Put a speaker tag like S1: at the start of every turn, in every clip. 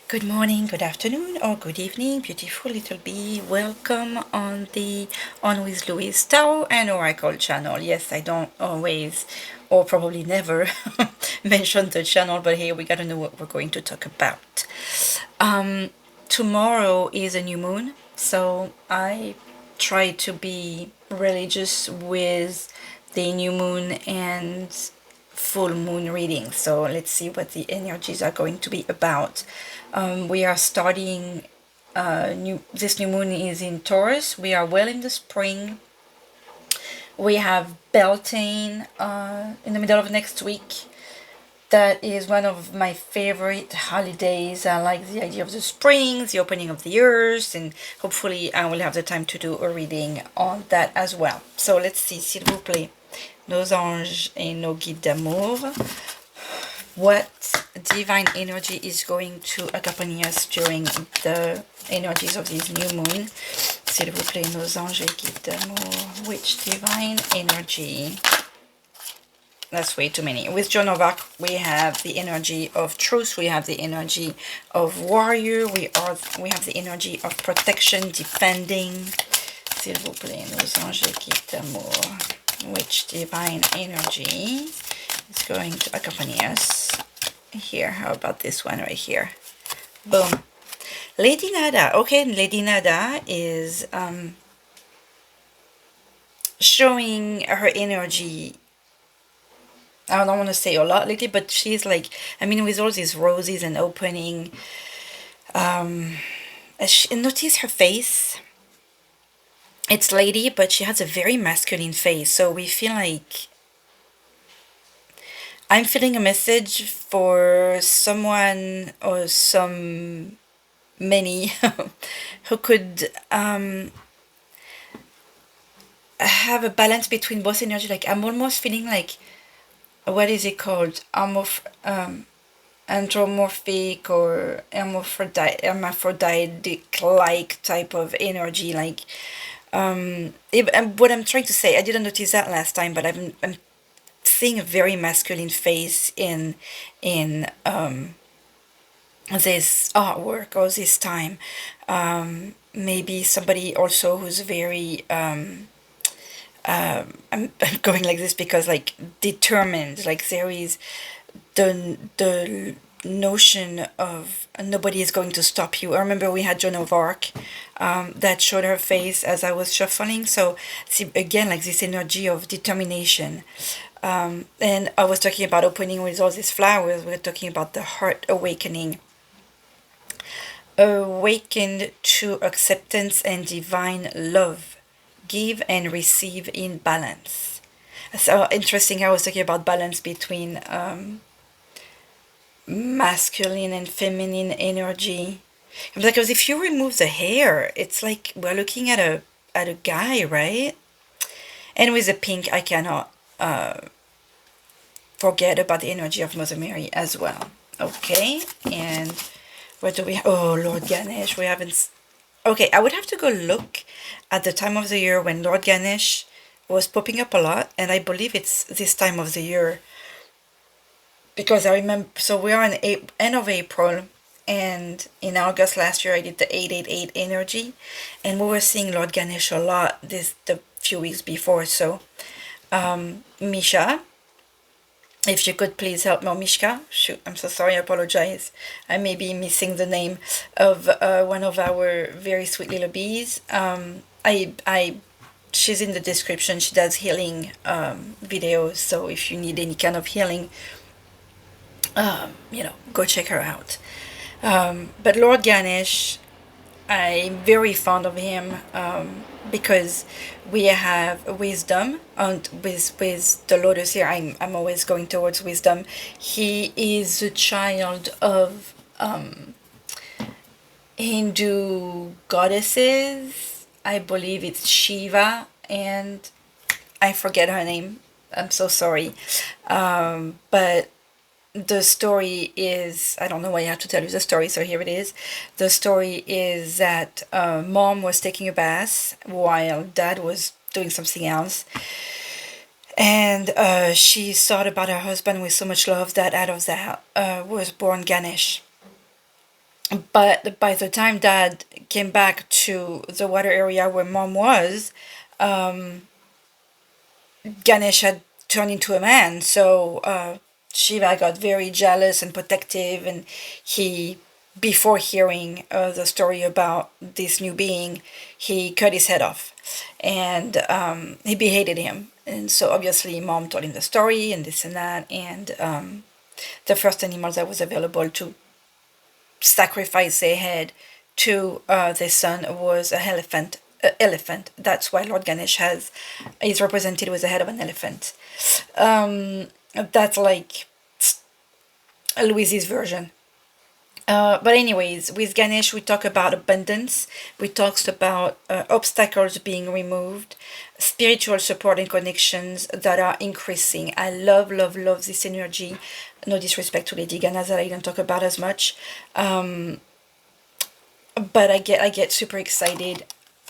S1: Good morning, good afternoon, or good evening, beautiful little bee. Welcome on the On with Louise Tarot and Oracle channel. Yes, I don't always, or probably never, mention the channel, but here we gotta know what we're going to talk about. Tomorrow is a new moon, so I try to be religious with the new moon and full moon reading. So let's see what the energies are going to be about. We are starting this new moon is in Taurus. We are well in the spring. We have Beltane in the middle of next week. That is one of my favorite holidays. I like the idea of the spring, the opening of the earth, and hopefully I will have the time to do a reading on that as well. So let's see, s'il vous plaît, nos anges et nos guides d'amour. What divine energy is going to accompany us during the energies of this new moon? S'il vous plaît, nos anges et guides d'amour. Which divine energy? That's way too many. With Joan of Arc, we have the energy of truth. We have the energy of warrior. We have the energy of protection, defending. S'il vous plaît, nos anges et guides d'amour. Which divine energy is going to accompany us here? How about this one right here? Boom. Lady Nada. Okay, Lady Nada is showing her energy. I don't want to say a lot lately, but she's like, I mean, with all these roses and opening, notice her face. It's lady, but she has a very masculine face. So we feel like I'm feeling a message for someone or some many who could have a balance between both energy. Like I'm almost feeling like, what is it called? Anthropomorphic or hermaphroditic like type of energy. Like what I'm trying to say, I didn't notice that last time, but I'm seeing a very masculine face in this artwork or this time. Maybe somebody also who's very I'm going like this because like determined, like there is the notion of nobody is going to stop you. I remember we had Joan of Arc that showed her face as I was shuffling. So see again like this energy of determination. And I was talking about opening with all these flowers. We're talking about the heart awakening. Awakened to acceptance and divine love. Give and receive in balance. So interesting. I was talking about balance between masculine and feminine energy. Because if you remove the hair, it's like we're looking at a guy, right? And with the pink, I cannot forget about the energy of Mother Mary as well. Okay, and what do we? Oh, Lord Ganesh. We haven't. Okay, I would have to go look at the time of the year when Lord Ganesh was popping up a lot, and I believe it's this time of the year because I remember. So we are in end of April, and in August last year I did the 888 energy, and we were seeing Lord Ganesh a lot the few weeks before. So, Misha, if you could please help me, Mishka. Shoot, I'm so sorry, I apologize. I may be missing the name of one of our very sweet little bees. She's in the description. She does healing videos, so if you need any kind of healing, go check her out. But Lord Ganesh, I'm very fond of him because we have wisdom, and with the lotus here, I'm always going towards wisdom. He is a child of Hindu goddesses. I believe it's Shiva, and I forget her name. I'm so sorry. But the story is, I don't know why I have to tell you the story, so here it is. The story is that mom was taking a bath while dad was doing something else, and she thought about her husband with so much love that out of that was born Ganesh. But by the time Dad came back to the water area where Mom was, Ganesh had turned into a man. So Shiva got very jealous and protective, and he, before hearing the story about this new being, he cut his head off, and he beheaded him. And so obviously, Mom told him the story and this and that, and the first animal that was available to sacrifice their head to their son was a elephant. Elephant. That's why Lord Ganesh is represented with the head of an elephant. That's like Louise's version. But anyways, with Ganesh, we talk about abundance. We talked about obstacles being removed, spiritual support and connections that are increasing. I love, love, love this energy. No disrespect to Lady Gaga that I don't talk about as much, but I get super excited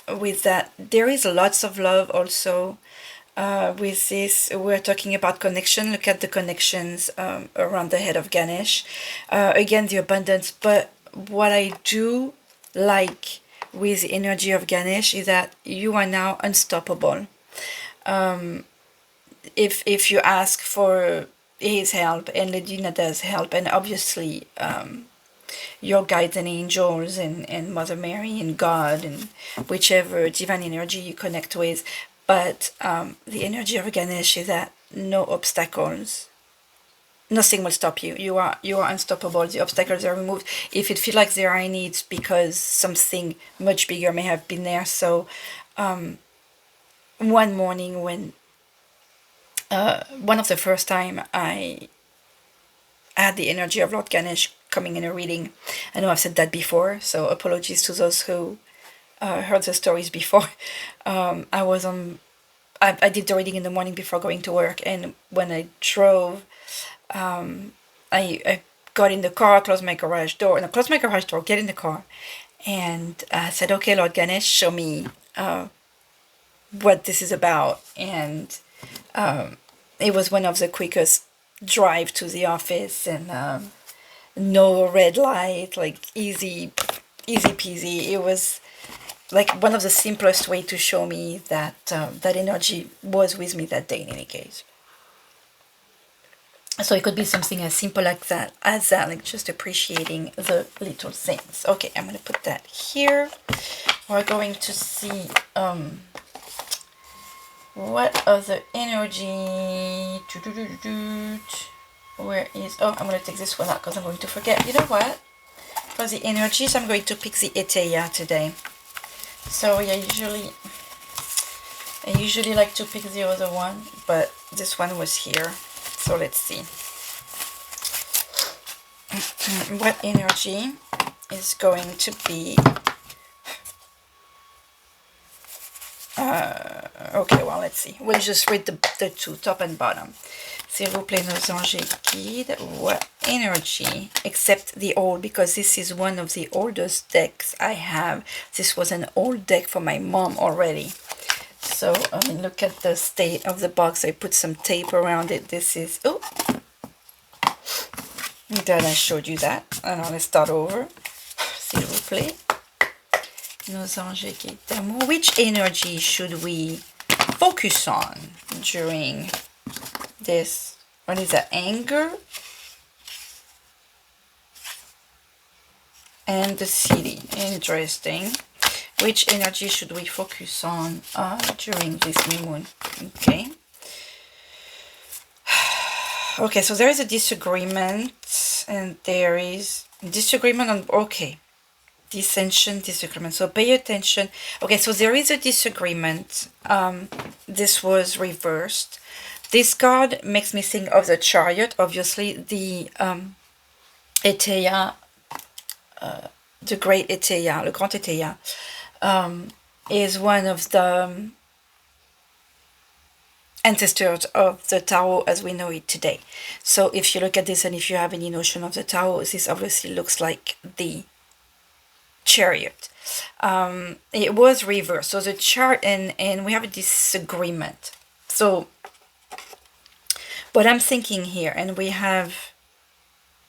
S1: with that. There is lots of love also. With this, we're talking about connection. Look at the connections around the head of Ganesh. Again, the abundance. But what I do like with the energy of Ganesh is that you are now unstoppable. If you ask for his help and Lady Nada's help, and obviously your guides and angels and Mother Mary and God and whichever divine energy you connect with. But the energy of Ganesh is that no obstacles, nothing will stop you. You are unstoppable. The obstacles are removed. If it feels like there are any, it's because something much bigger may have been there. So one morning when one of the first time I had the energy of Lord Ganesh coming in a reading. I know I've said that before, so apologies to those who heard the stories before. I was on. I did the reading in the morning before going to work, and when I drove, I got in the car, closed my garage door, and I closed my garage door, get in the car, and I said, "Okay, Lord Ganesh, show me what this is about." And it was one of the quickest drive to the office, and no red light, like easy peasy. It was like one of the simplest way to show me that that energy was with me that day in any case. So it could be something as simple like that, like just appreciating the little things. Okay, I'm gonna put that here. We're going to see what other energy. Where is, oh, I'm gonna take this one out because I'm going to forget. You know what? For the energies, I'm going to pick the Eteilla today. So yeah, I usually like to pick the other one, but this one was here. So let's see. What energy is going to be... okay, well, let's see. We'll just read the two, top and bottom. S'il vous plaît, nos anges guides, what energy, except the old, because this is one of the oldest decks I have. This was an old deck for my mom already. So, I mean, look at the state of the box. I put some tape around it. This is, oh, then I showed you that. And let's start over. S'il vous plaît. Nos anges guides d'amour. Which energy should we focus on during this? What is that? Anger and the city. Interesting. Which energy should we focus on during this new moon? Okay. Okay, so there is a disagreement, and there is disagreement on, okay, dissension, disagreement. So pay attention. Okay, so there is a disagreement. This was reversed. This card makes me think of the Chariot. Obviously, the Eteilla, the great Eteilla, le grand Eteilla, is one of the ancestors of the Tao as we know it today. So if you look at this and if you have any notion of the Tao, this obviously looks like the Chariot. It was reversed. So the chart, and we have a disagreement. So what I'm thinking here, and we have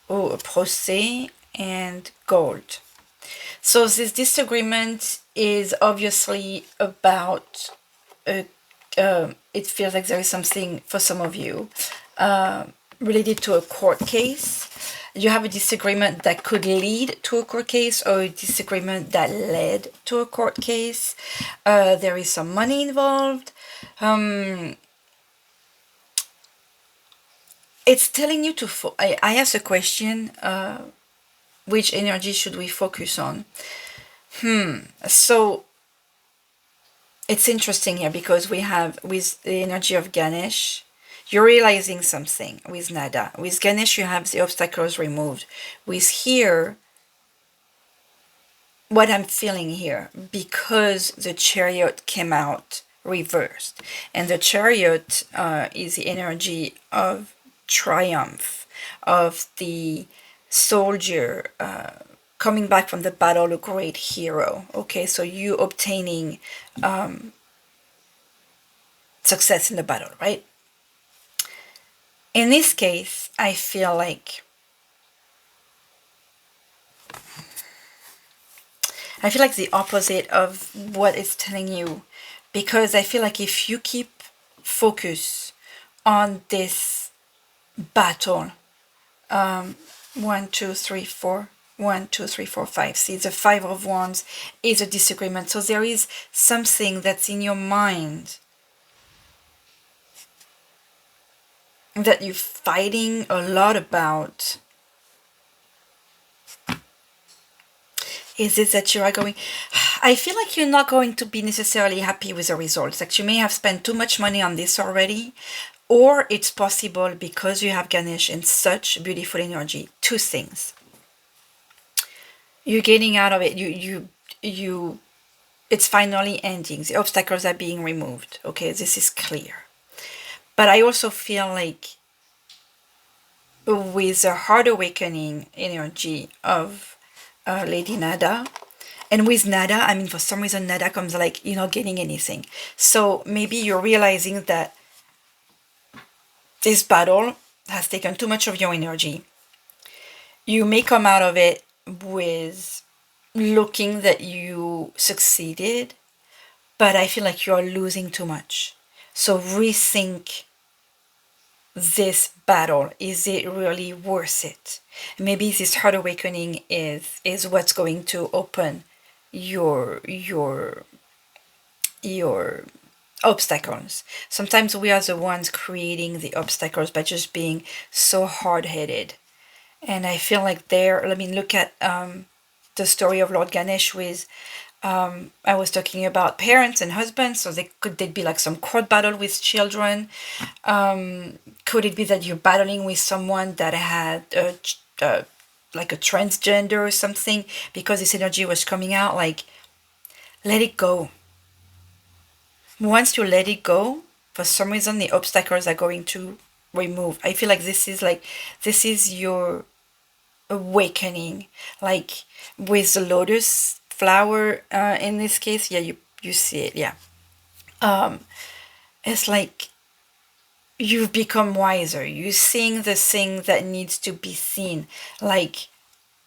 S1: a procès and gold. So this disagreement is obviously about, it feels like there is something for some of you related to a court case. You have a disagreement that could lead to a court case, or a disagreement that led to a court case. There is some money involved. It's telling you to... I asked a question, which energy should we focus on? So it's interesting here because we have, with the energy of Ganesh, you're realizing something with Nada. With Ganesh, you have the obstacles removed. With here, what I'm feeling here, because the Chariot came out reversed, and the Chariot is the energy of triumph, of the soldier coming back from the battle, a great hero. Okay, so you obtaining success in the battle, right? In this case, I feel like the opposite of what it's telling you, because I feel like if you keep focus on this battle, 1, 2, 3, 4, 1, 2, 3, 4, 5. See, the 5 of Wands is a disagreement. So there is something that's in your mind that you're fighting a lot about. Is it that you are going... I feel like you're not going to be necessarily happy with the results. Like you may have spent too much money on this already, or it's possible because you have Ganesh in such beautiful energy. Two things. You're getting out of it. It's finally ending. The obstacles are being removed. Okay, this is clear. But I also feel like with the heart awakening energy of Lady Nada, and with Nada, I mean, for some reason, Nada comes like, you're not getting anything. So maybe you're realizing that this battle has taken too much of your energy. You may come out of it with looking that you succeeded, but I feel like you're losing too much. So rethink this battle. Is it really worth it? Maybe this heart awakening is what's going to open your obstacles. Sometimes we are the ones creating the obstacles by just being so hard-headed. And I feel like look at the story of Lord Ganesh with, I was talking about parents and husbands, so they'd be like some court battle with children. Could it be that you're battling with someone that had like a transgender or something, because this energy was coming out? Like, let it go. Once you let it go, for some reason the obstacles are going to remove. I feel like this is your awakening, like with the lotus flower in this case. Yeah, you see it. Yeah, it's like you've become wiser. You're seeing the thing that needs to be seen. Like,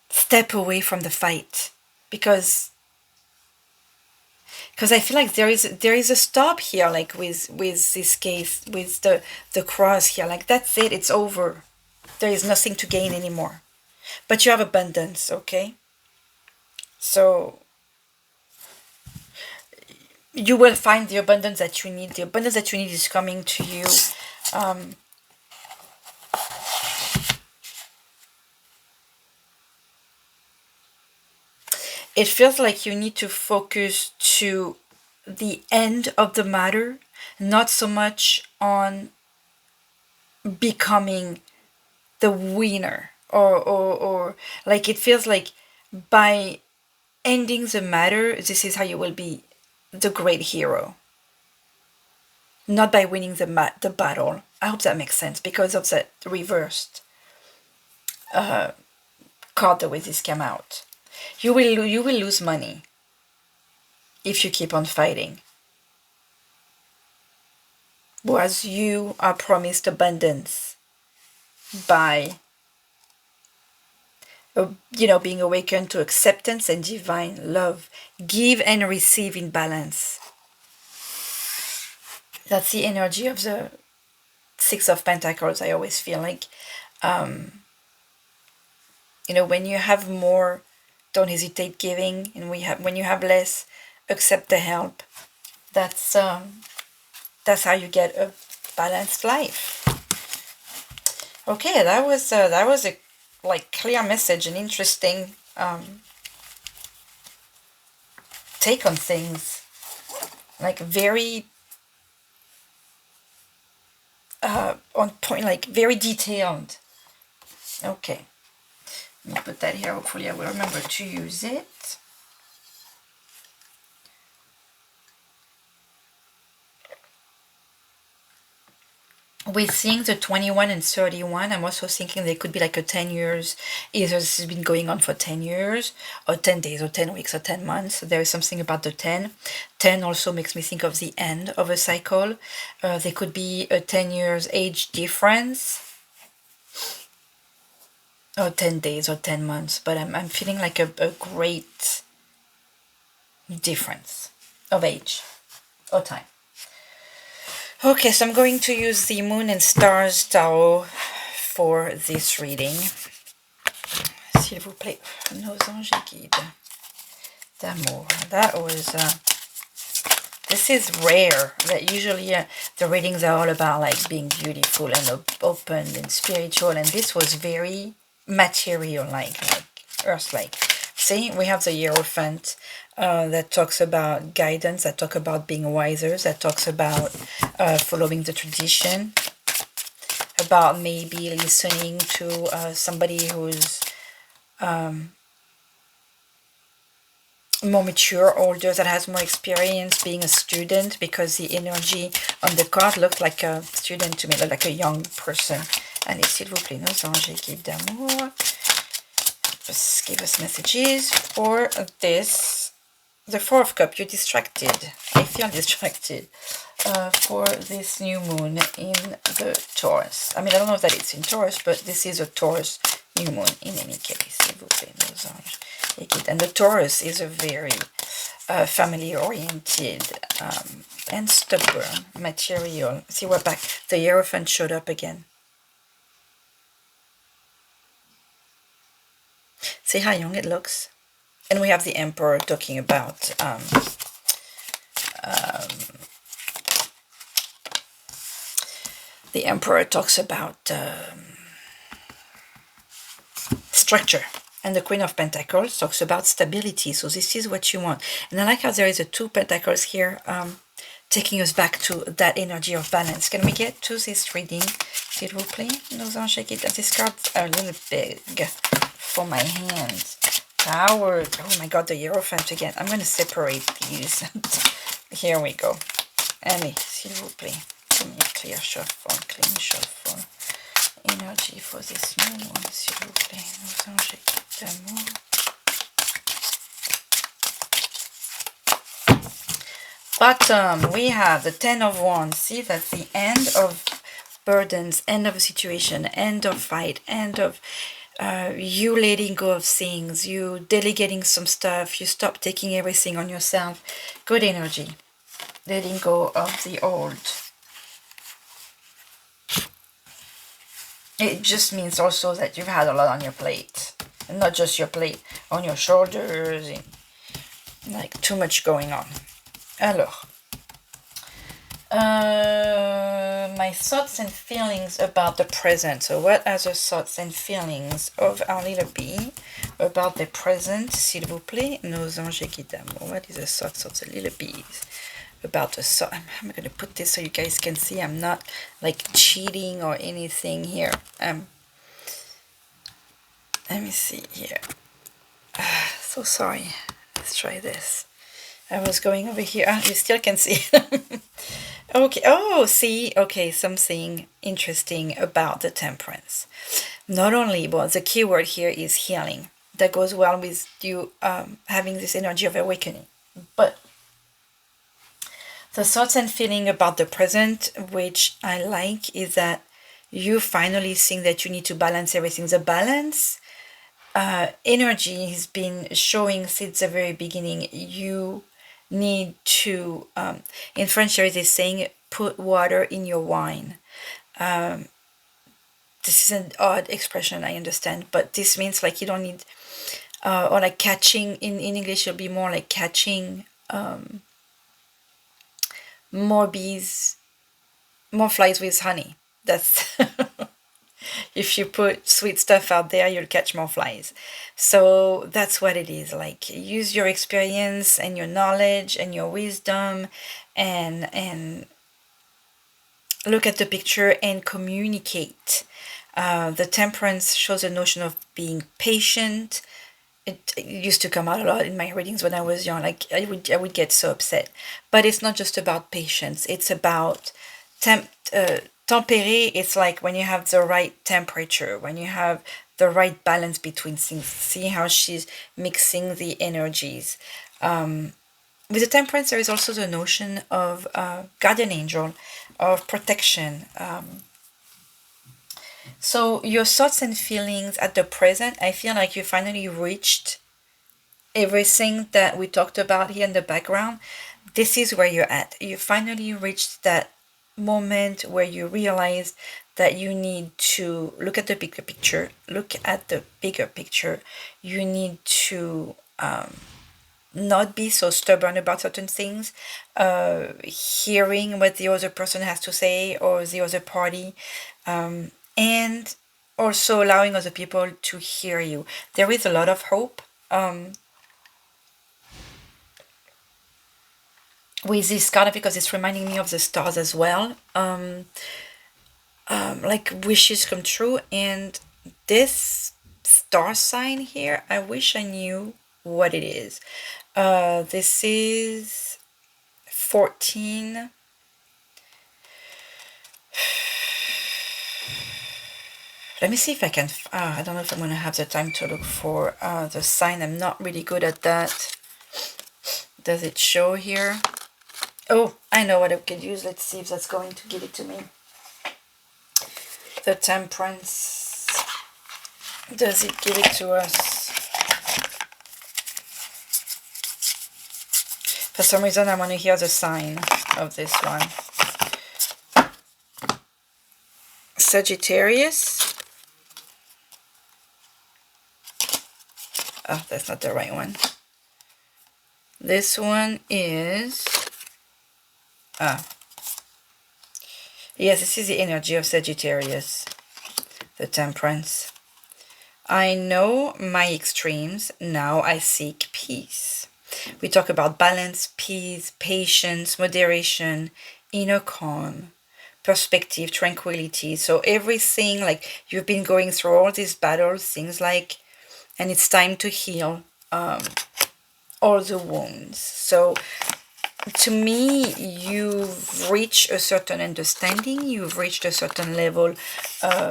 S1: step away from the fight, because I feel like there is a stop here, like with this case, with the cross here. Like, that's it, it's over. There is nothing to gain anymore. But you have abundance, okay? So you will find the abundance that you need. The abundance that you need is coming to you. It feels like you need to focus to the end of the matter, not so much on becoming the winner, or like, it feels like by ending the matter, this is how you will be the great hero, not by winning the battle. I hope that makes sense, because of the reversed card, the way this came out. You will lose money if you keep on fighting, whereas you are promised abundance by being awakened to acceptance and divine love. Give and receive in balance. That's the energy of the Six of Pentacles. I always feel like, when you have more, don't hesitate giving, and when you have less, accept the help. That's how you get a balanced life. Okay, that was a clear message, an interesting take on things, very on point, very detailed. Okay, let me put that here. Hopefully I will remember to use it. With seeing the 21 and 31, I'm also thinking there could be like a 10 years. Either this has been going on for 10 years, or 10 days, or 10 weeks, or 10 months. There is something about the 10. 10 also makes me think of the end of a cycle. There could be a 10 years age difference, or 10 days, or 10 months. But I'm feeling like a great difference of age or time. Okay, so I'm going to use the Moon and Stars Tarot for this reading. S'il vous plaît, nos anges et guides d'amour. That was, this is rare. That usually the readings are all about being beautiful and open and spiritual, and this was very material, like earth-like. See, we have the Hierophant that talks about guidance, that talks about being wiser, that talks about following the tradition, about maybe listening to somebody who's more mature, older, that has more experience, being a student, because the energy on the card looked like a student to me, like a young person. Allez, s'il vous plaît, nos anges et guides d'amour. Just give us messages for this. The Four of Cups, you're distracted. I feel distracted for this new moon in the Taurus. I mean, I don't know if that it's in Taurus, but this is a Taurus new moon in any case. S'il vous plaît, nos anges. And the Taurus is a very family-oriented and stubborn material. See, we're back. The Hierophant showed up again. See how young it looks? And we have the Emperor talking about the Emperor talks about structure. And the Queen of Pentacles talks about stability. So this is what you want. And I like how there is a Two Pentacles here taking us back to that energy of balance. Can we get to this reading, s'il vous plaît? Nos anges et guides. These cards are a little big for my hands. Tower. Oh my god, the Hierophant again. I'm going to separate these. Here we go. Allez, s'il vous plaît. Give me a clear shuffle, clean shuffle. Energy for this new one, s'il vous plaît. Nos anges et guides d'amour. Bottom, we have the Ten of Wands. See, that's the end of burdens, end of a situation, end of fight, end of you letting go of things, you delegating some stuff, you stop taking everything on yourself. Good energy. Letting go of the old. It just means also that you've had a lot on your plate. And not just your plate, on your shoulders. And like too much going on. Alors. My thoughts and feelings about the present. So what are the thoughts and feelings of our little bee about the present, s'il vous plaît, nos anges et guides d'amour? What is the thoughts of the little bees about the thought? I'm going to put this so you guys can see I'm not like cheating or anything here. Let me see here. So sorry. Let's try this. I was going over here. You still can see. Okay. Oh, see. Okay, something interesting about the Temperance. Not only, well, the key word here is healing. That goes well with you having this energy of awakening. But the thoughts and feeling about the present, which I like, is that you finally think that you need to balance everything. The balance energy has been showing since the very beginning. You need to, in French, there is a saying, put water in your wine. This is an odd expression, I understand, but this means like you don't need, or like catching, in English, it'll be more like catching more bees, more flies with honey. That's if you put sweet stuff out there, you'll catch more flies. So that's what it is. Like use your experience and your knowledge and your wisdom, and look at the picture and communicate. The temperance shows a notion of being patient. It used to come out a lot in my readings when I was young. Like I would get so upset, but it's not just about patience. It's about tempéré. It's like when you have the right temperature, when you have the right balance between things. See how she's mixing the energies. With the temperance, there is also the notion of guardian angel, of protection. So your thoughts and feelings at the present, I feel like you finally reached everything that we talked about here in the background. This is where you're at. You finally reached that moment where you realize that you need to look at the bigger picture. Look at the bigger picture. You need to not be so stubborn about certain things, hearing what the other person has to say or the other party, and also allowing other people to hear you. There is a lot of hope with this card because it's reminding me of the stars as well, like wishes come true. And this star sign here, I wish I knew what it is. This is 14. Let me see if I can. I don't know if I'm going to have the time to look for the sign. I'm not really good at that. Does it show here? Oh, I know what I could use. Let's see if that's going to give it to me. The temperance. Does it give it to us? For some reason, I want to hear the sign of this one. Sagittarius. Oh, that's not the right one. This one is... yes, this is the energy of Sagittarius. The temperance. I know my extremes, now I seek peace. We talk about balance, peace, patience, moderation, inner calm, perspective, tranquility. So everything, like you've been going through all these battles, things like, and it's time to heal all the wounds. So to me, you've reached a certain understanding, you've reached a certain level,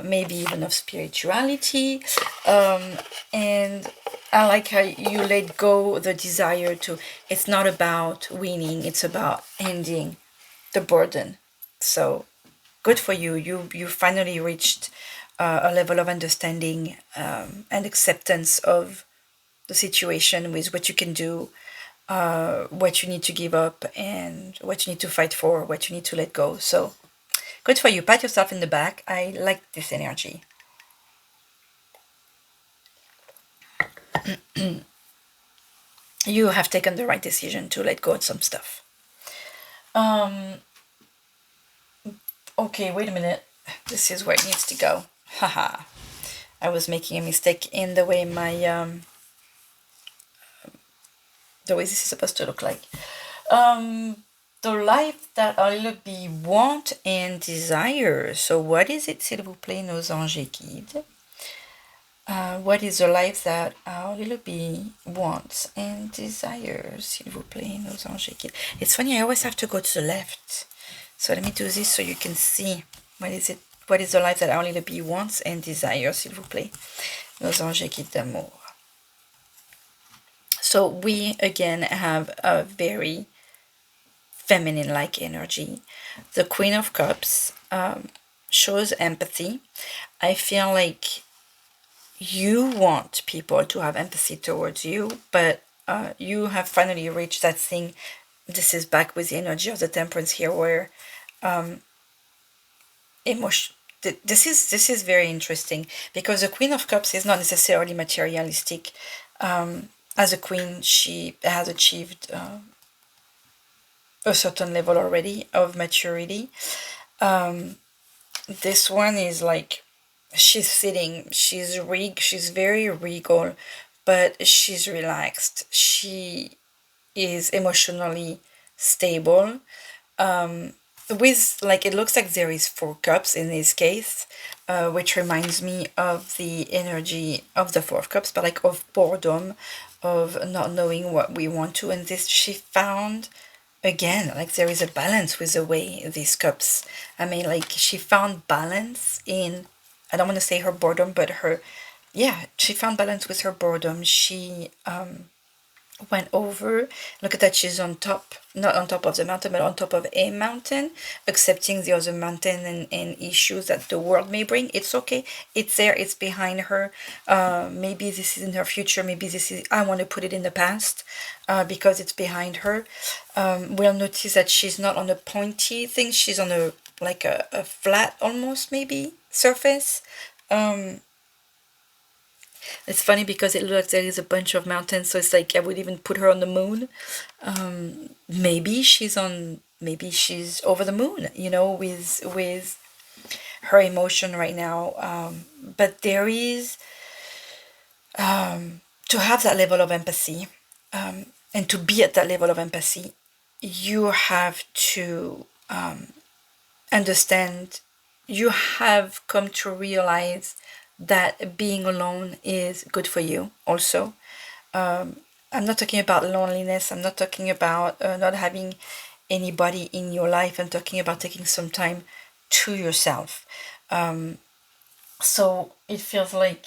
S1: maybe even of spirituality, and I like how you let go the desire to, it's not about winning, it's about ending the burden. So good for you. You finally reached a level of understanding and acceptance of the situation with what you can do, what you need to give up, and what you need to fight for, what you need to let go. So good for you. Pat yourself in the back. I like this energy. You have taken the right decision to let go of some stuff. Okay, wait a minute. This is where it needs to go. Haha. I was making a mistake in the way my the way this is supposed to look like. The life that our little bee want and desire. So what is it, s'il vous plaît, nos anges et guides? What is the life that our little bee wants and desires, s'il vous plaît, nos anges et guides? It's funny, I always have to go to the left. So let me do this so you can see what is it. What is the life that our little bee wants and desires, s'il vous plaît, nos anges et guides d'amour. So we again have a very feminine-like energy. The Queen of Cups shows empathy. I feel like you want people to have empathy towards you, but you have finally reached that thing. This is back with the energy of the temperance here, where emotion. This is very interesting, because the Queen of Cups is not necessarily materialistic. As a queen, she has achieved a certain level already of maturity. This one is like, she's sitting, she's very regal, but she's relaxed. She is emotionally stable. With, like, it looks like there is 4 cups in this case, which reminds me of the energy of the 4 cups, but like of boredom, of not knowing what we want to. And this, she found, again, like, there is a balance with the way these cups, I mean, like, she found balance in, I don't want to say her boredom, but her, yeah, she found balance with her boredom. She went over, look at that, she's on top, not on top of the mountain, but on top of a mountain, accepting the other mountain, and issues that the world may bring. It's okay, it's there, it's behind her. Maybe this is in her future, maybe this is, I want to put it in the past, because it's behind her. We'll notice that she's not on a pointy thing, she's on a, like a flat, almost, maybe, surface. It's funny because it looks like there is a bunch of mountains, so it's like I would even put her on the moon. Maybe she's over the moon, with her emotion right now. But there is, to have that level of empathy, and to be at that level of empathy, you have to understand, you have come to realize that being alone is good for you also. I'm not talking about loneliness, I'm not talking about not having anybody in your life, I'm talking about taking some time to yourself. So it feels like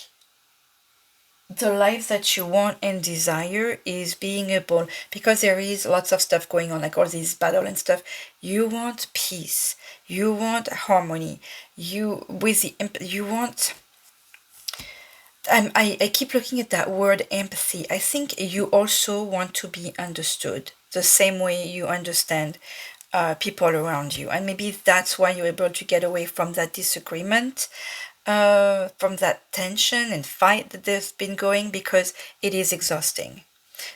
S1: the life that you want and desire is being able, because there is lots of stuff going on, like all these battle and stuff. You want peace, you want harmony, you want, I keep looking at that word empathy. I think you also want to be understood the same way you understand people around you. And maybe that's why you're able to get away from that disagreement, from that tension and fight that there's been going, because it is exhausting.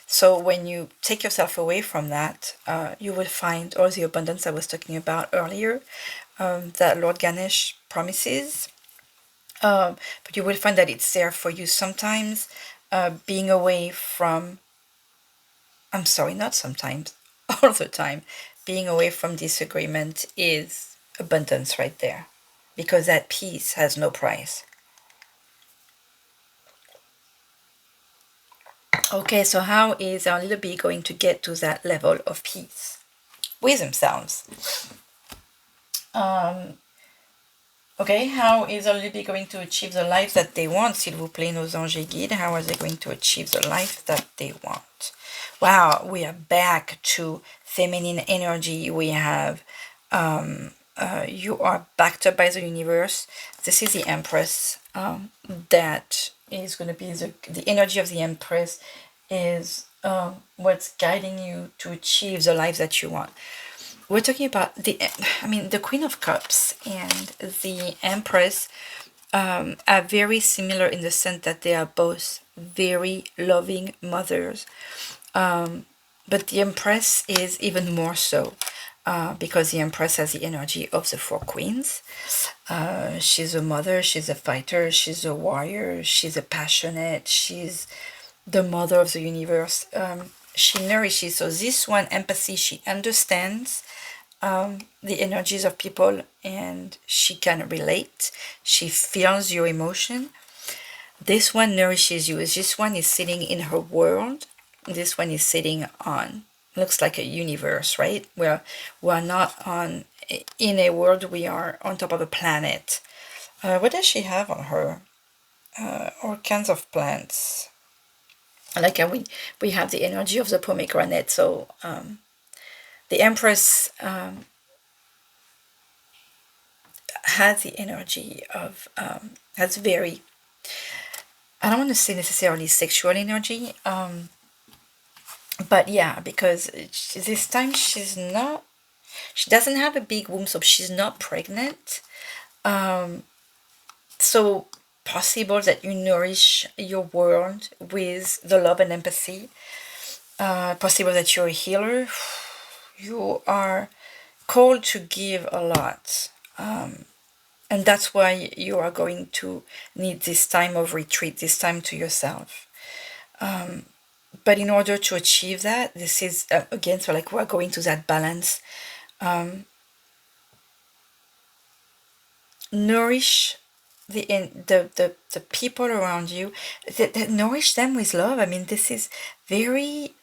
S1: So when you take yourself away from that, you will find all the abundance I was talking about earlier, that Lord Ganesh promises. But you will find that it's there for you. Sometimes being away from, I'm sorry, not sometimes, all the time, being away from disagreement is abundance right there, because that peace has no price. Okay, so how is our little bee going to get to that level of peace with themselves? Okay, how is our little bee going to achieve the life that they want? S'il vous plaît, nos anges et guides, how are they going to achieve the life that they want? Wow, we are back to feminine energy. We have, you are backed up by the universe. This is the Empress. That is going to be the energy of the Empress is what's guiding you to achieve the life that you want. We're talking about the Queen of Cups and the Empress are very similar in the sense that they are both very loving mothers. But the Empress is even more so, because the Empress has the energy of the 4 queens. She's a mother, she's a fighter, she's a warrior, she's a passionate, she's the mother of the universe. She nourishes. So this one, empathy, she understands the energies of people, and she can relate. She feels your emotion. This one nourishes you. This one is sitting in her world. This one is sitting on, looks like a universe, right? We're not in a world, we are on top of a planet. What does she have on her? All kinds of plants. Like we have the energy of the pomegranate. So the Empress has the energy of, has very, I don't want to say necessarily sexual energy, but yeah, because this time she doesn't have a big womb, so she's not pregnant. So possible that you nourish your world with the love and empathy. Possible that you're a healer. You are called to give a lot. And that's why you are going to need this time of retreat, this time to yourself. But in order to achieve that, this is, again, so like we're going to that balance. Nourish the people around you, that nourish them with love. I mean, this is very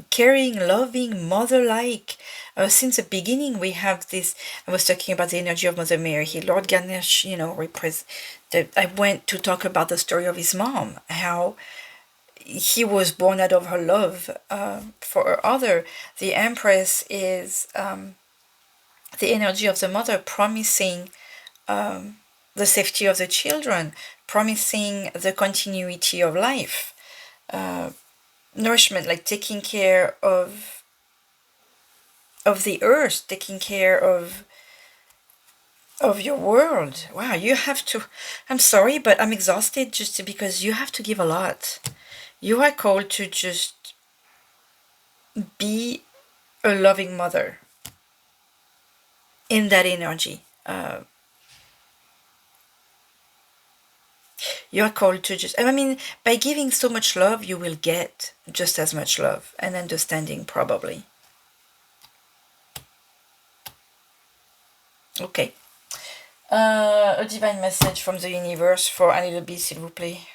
S1: caring, loving, mother-like. Since the beginning, we have this. I was talking about the energy of Mother Mary here. Lord Ganesh, I went to talk about the story of his mom, how he was born out of her love for her other. The Empress is the energy of the mother, promising the safety of the children, promising the continuity of life, nourishment, like taking care of the earth, taking care of your world. Wow, you have to. I'm sorry, but I'm exhausted just because you have to give a lot. You are called to just be a loving mother in that energy. You are called to just, I mean, by giving so much love, you will get just as much love and understanding, probably. Okay. A divine message from the universe for a little bit, s'il vous plaît,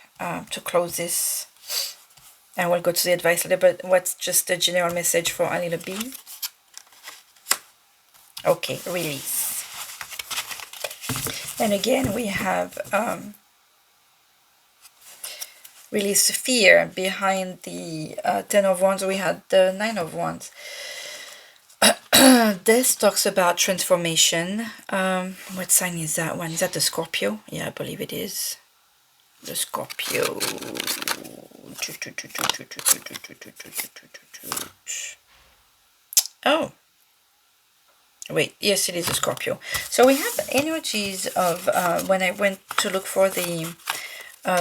S1: to close this. And we'll go to the advice later, but what's just a general message for a little bit? Okay, release. And again, we have release fear. Behind the Ten of Wands, we had the Nine of Wands. This talks about transformation. What sign is that one? Is that the Scorpio? Yeah, I believe it is. The Scorpio. Oh. Wait, yes, it is a Scorpio. So we have energies of, when I went to look for the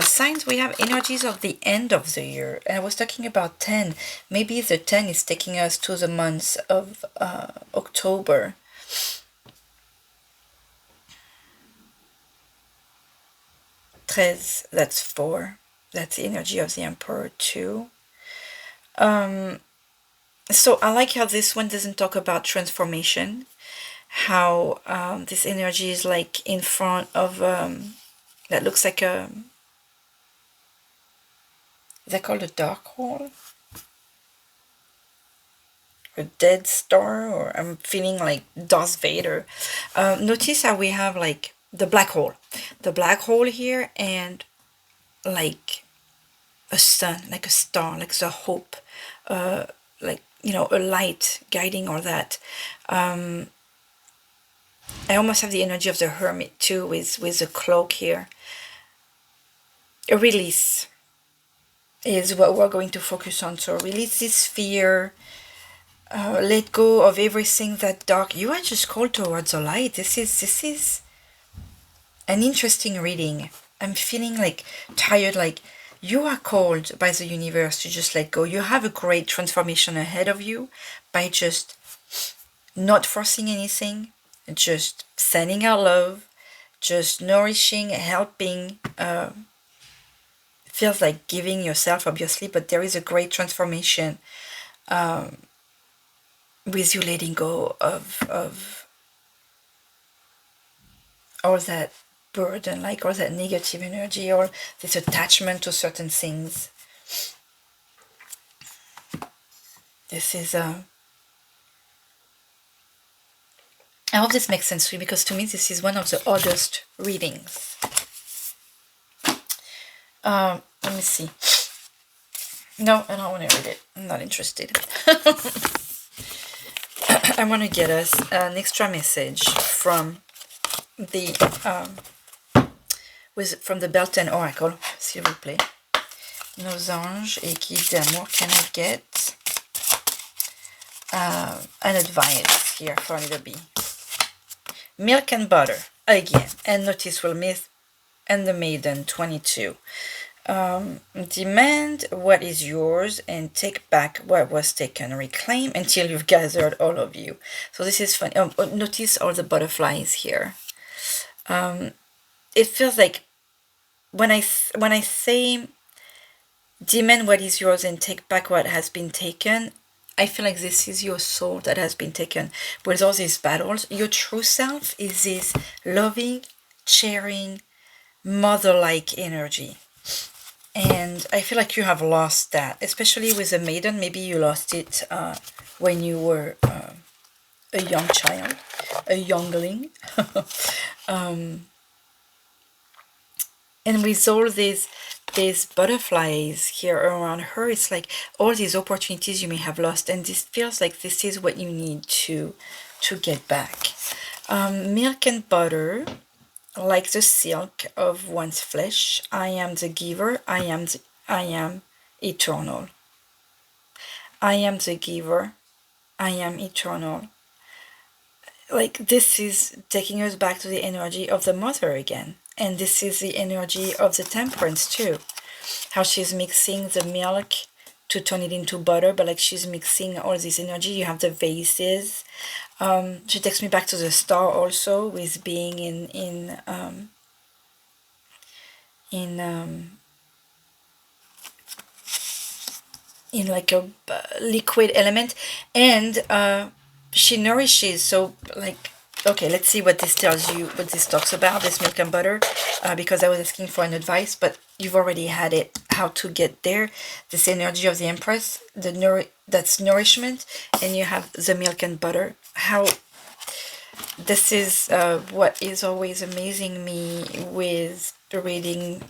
S1: signs, we have energies of the end of the year. And I was talking about 10. Maybe the 10 is taking us to the months of October. Treize, that's 4. That's the energy of the Emperor too. So I like how this one doesn't talk about transformation. How this energy is like in front of, that looks like a, is that called a dark hole? A dead star? Or I'm feeling like Darth Vader. Notice how we have like the black hole. The black hole here, and like a sun, like a star, like the hope, like, you know, a light guiding all that. I almost have the energy of the hermit too, with the cloak here. A release is what we're going to focus on. So release this fear, let go of everything that dark. You are just called towards the light. This is an interesting reading. I'm feeling like tired, like you are called by the universe to just let go. You have a great transformation ahead of you by just not forcing anything, just sending out love, just nourishing, helping. Feels like giving yourself, obviously, but there is a great transformation with you letting go of all that burden, like all that negative energy, or this attachment to certain things. This is I hope this makes sense to you, because to me this is one of the oddest readings. Let me see. No, I don't want to read it. I'm not interested. I want to get us an extra message from the from the Beltane Oracle, s'il vous plaît. nos anges et guides d'amour, can I get an advice here for little bee? Milk and butter, again, and noticeable myth, and the maiden, 22. Demand what is yours and take back what was taken. Reclaim until you've gathered all of you. So this is funny. Notice all the butterflies here. It feels like when I say demand what is yours and take back what has been taken, I feel like this is your soul that has been taken. With all these battles, your true self is this loving, caring, mother-like energy. And I feel like you have lost that, especially with the maiden. Maybe you lost it when you were a young child, a youngling. And with all these butterflies here around her, it's like all these opportunities you may have lost, and this feels like this is what you need to get back. Milk and butter, like the silk of one's flesh. I am the giver. I am eternal. I am the giver. I am eternal. Like this is taking us back to the energy of the mother again. And this is the energy of the temperance too. How she's mixing the milk to turn it into butter, but like she's mixing all this energy. You have the vases. She takes me back to the star also, with being in like a liquid element, and she nourishes. So like, okay, let's see what this tells you, what this talks about, this milk and butter, because I was asking for an advice, but you've already had it, how to get there. This energy of the Empress, that's nourishment, and you have the milk and butter. How this is what is always amazing me with reading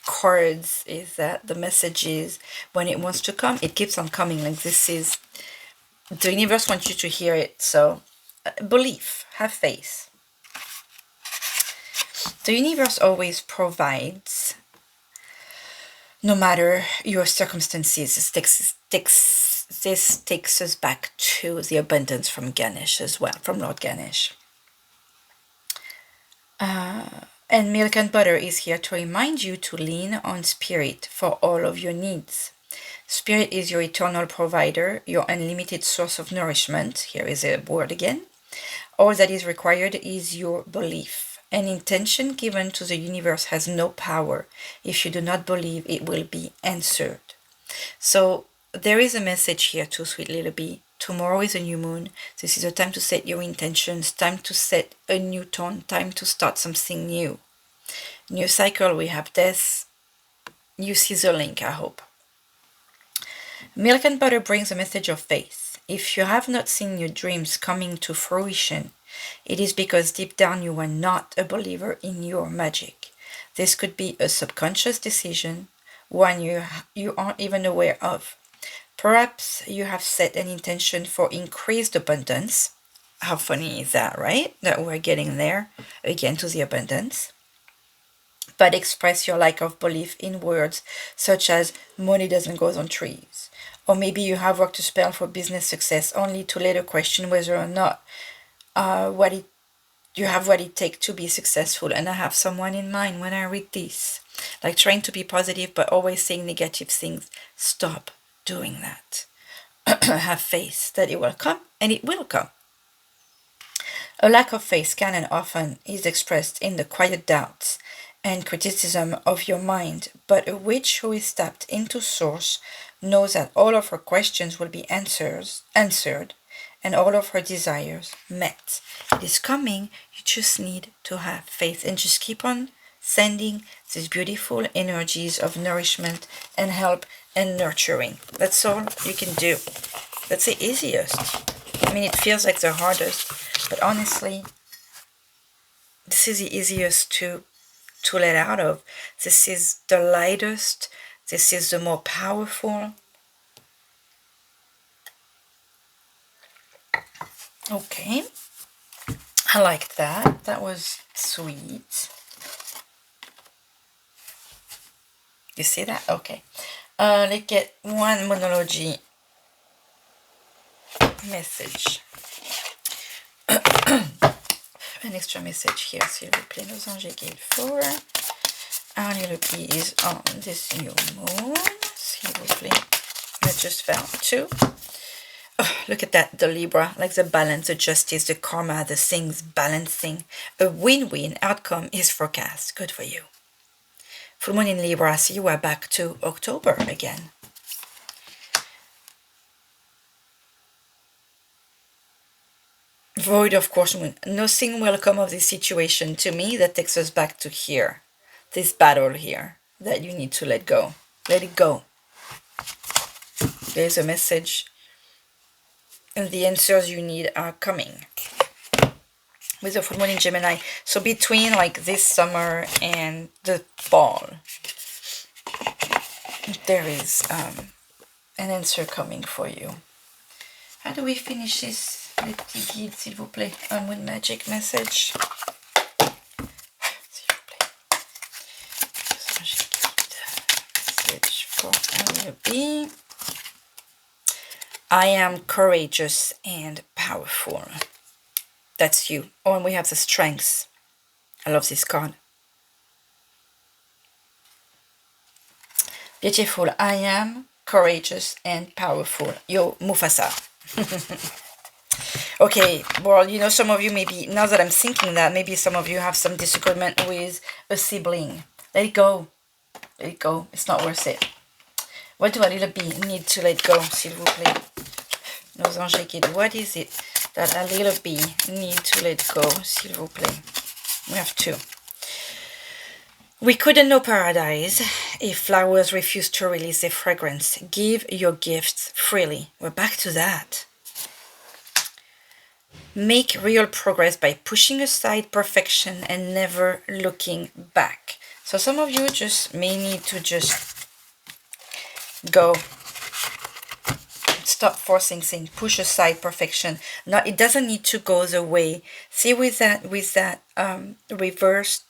S1: cards, is that the message is, when it wants to come, it keeps on coming. Like this is, the universe wants you to hear it. So belief, have faith. The universe always provides, no matter your circumstances. This takes us back to the abundance from Ganesh as well, from Lord Ganesh. And milk and butter is here to remind you to lean on spirit for all of your needs. Spirit is your eternal provider, your unlimited source of nourishment. Here is a word again. All that is required is your belief. An intention given to the universe has no power if you do not believe it will be answered. So there is a message here too, sweet little bee. Tomorrow is a new moon. This is a time to set your intentions, time to set a new tone, time to start something new. New cycle, we have death. You see the link, I hope. Milk and butter brings a message of faith. If you have not seen your dreams coming to fruition, it is because deep down you are not a believer in your magic. This could be a subconscious decision, one you aren't even aware of. Perhaps you have set an intention for increased abundance. How funny is that, right? That we're getting there, again, to the abundance. But express your lack of belief in words such as money doesn't grow on trees. Or maybe you have worked a spell for business success only to later question whether or not you have what it takes to be successful. And I have someone in mind when I read this. Like trying to be positive but always saying negative things. Stop doing that. Have faith that it will come, and it will come. A lack of faith can and often is expressed in the quiet doubts and criticism of your mind, but a witch who is tapped into source knows that all of her questions will be answered and all of her desires met. It is coming. You just need to have faith and just keep on sending these beautiful energies of nourishment and help and nurturing. That's all you can do. That's the easiest. I mean, it feels like the hardest, but honestly, this is the easiest to let out of. This is the lightest. This is the more powerful. Okay. I liked that. That was sweet. You see that? Okay. Let's get one Moonology message. Un extra message here, s'il vous plaît. Nos anges guides for our little bees on this new moon, s'il vous plaît. I just found two. Oh, look at that, the Libra, like the balance, the justice, the karma, the things balancing. A win-win outcome is forecast. Good for you. Full moon in Libra, so you are back to October again. Void of course moon. Nothing will come of this situation to me that takes us back to here. This battle here that you need to let go. Let it go. There's a message. And the answers you need are coming. With the full moon in Gemini. So between like this summer and the fall, there is an answer coming for you. How do we finish this? Les petits guides, s'il vous plaît. Un moon magic message. S'il vous plaît. Message for LB. I am courageous and powerful. That's you. Oh, and we have the strengths. I love this card. Beautiful. I am courageous and powerful. Yo, Mufasa. Okay, well, you know, some of you maybe, now that I'm thinking that, maybe some of you have some disagreement with a sibling. Let it go. Let it go. It's not worth it. What do a little bee need to let go, s'il vous plaît? Nos anges guides, what is it that a little bee need to let go, s'il vous plaît? We have two. We couldn't know paradise if flowers refuse to release their fragrance. Give your gifts freely. We're back to that. Make real progress by pushing aside perfection and never looking back. So some of you just may need to just go. Stop forcing things. Push aside perfection. No, it doesn't need to go the way. See, with that reverse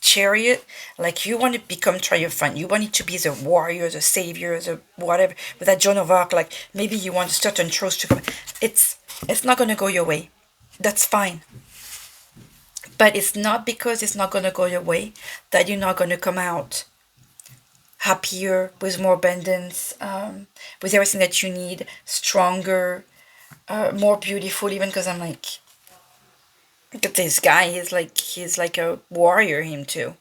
S1: chariot, like you want to become triumphant, you want it to be the warrior, the savior, the whatever. With that Joan of Arc, like maybe you want certain truths to come. It's not going to go your way. That's fine. But it's not because it's not going to go your way that you're not going to come out happier, with more abundance, with everything that you need, stronger, more beautiful. Even because I'm like, look at this guy, he's like a warrior, him too.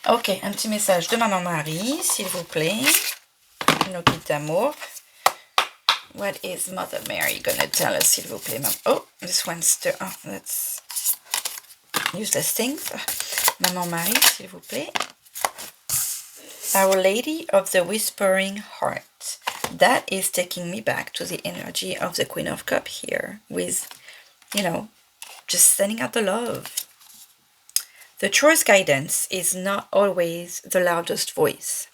S1: Ok, un petit message de Maman Marie, s'il vous plaît. Nos guides d'amour. What is Mother Mary gonna tell us, s'il vous plaît, Mom? Oh, this one's the... Oh, let's use this thing. Maman Marie, s'il vous plaît. Our Lady of the Whispering Heart. That is taking me back to the energy of the Queen of Cups here with, you know, just sending out the love. The truest guidance is not always the loudest voice.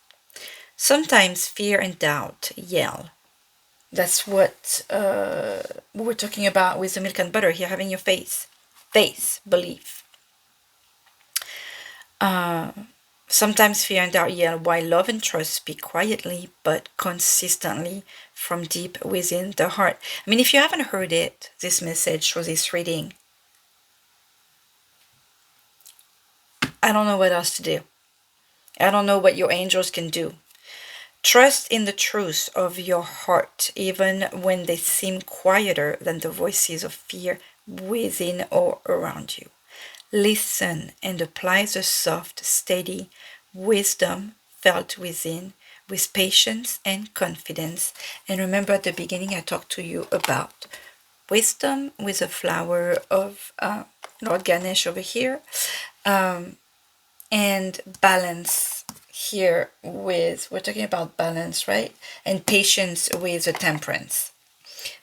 S1: Sometimes fear and doubt yell. That's what we were talking about with the milk and butter here, having your faith, belief. Sometimes fear and doubt yell, while love and trust speak quietly but consistently from deep within the heart. I mean, if you haven't heard it, this message or this reading, I don't know what else to do. I don't know what your angels can do. Trust in the truth of your heart, even when they seem quieter than the voices of fear within or around you. Listen and apply the soft, steady wisdom felt within with patience and confidence. And remember at the beginning I talked to you about wisdom with a flower of Lord Ganesh over here, and balance here with, we're talking about balance, right? And patience with the temperance.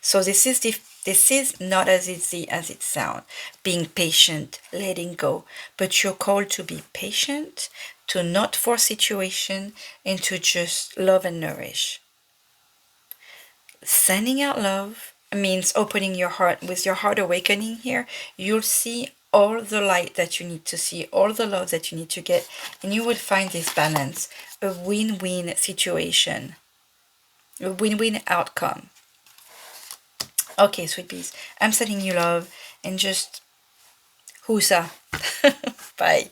S1: So this is not as easy as it sounds. Being patient, letting go. But you're called to be patient, to not force situation, and to just love and nourish. Sending out love means opening your heart. With your heart awakening here, you'll see all the light that you need to see, all the love that you need to get, and you will find this balance, a win-win situation, a win-win outcome. Okay, sweet bees, I'm sending you love, and just husa. Bye.